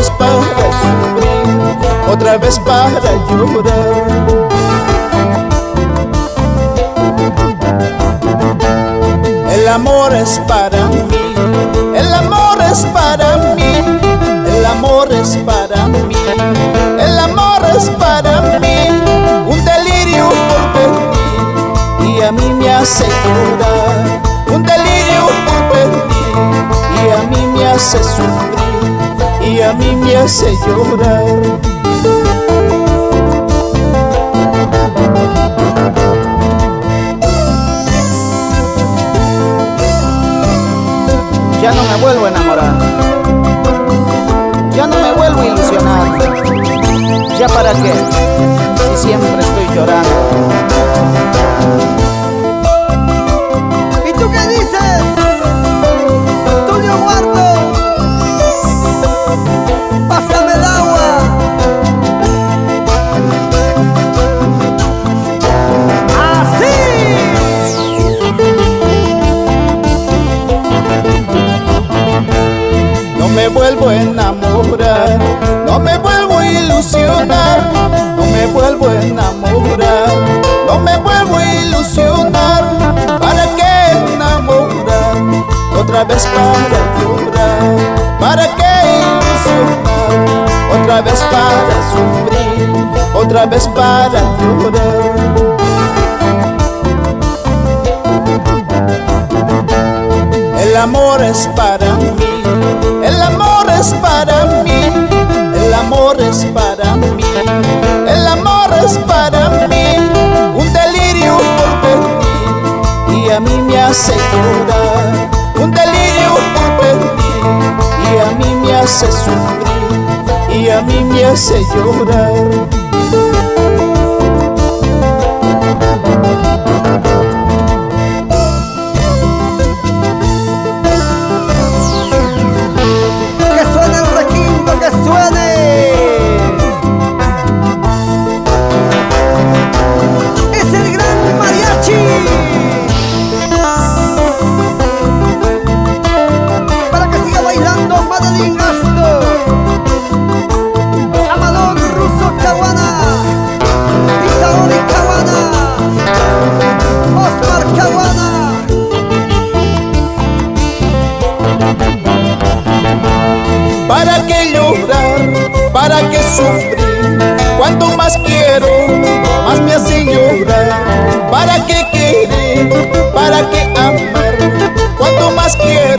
vez para sufrir, otra vez para llorar. El amor es para mí, el amor es para mí, el amor es para mí, el amor es para mí. Un delirio por venir y a mí me hace llorar. Un delirio por venir y a mí me hace sufrir y a mí me hace llorar. Ya no me vuelvo a enamorar, ya no me vuelvo a ilusionar. ¿Ya para qué? Si siempre estoy llorando. ¿Y tú qué dices? Tulio Guardo, pásame el agua. No me vuelvo a enamorar, no me vuelvo a ilusionar, no me vuelvo a enamorar, no me vuelvo a ilusionar. ¿Para qué enamorar? Otra vez para llorar. ¿Para qué ilusionar? Otra vez para sufrir, otra vez para llorar. El amor es para mí, el amor es para mí, el amor es para mí, el amor es para mí. Un delirio por venir y a mí me hace llorar. Un delirio por venir y a mí me hace sufrir y a mí me hace llorar. ¿Para qué llorar? ¿Para qué sufrir? Cuanto más quiero, más me hace llorar. ¿Para qué querer? ¿Para qué amar? Cuanto más quiero,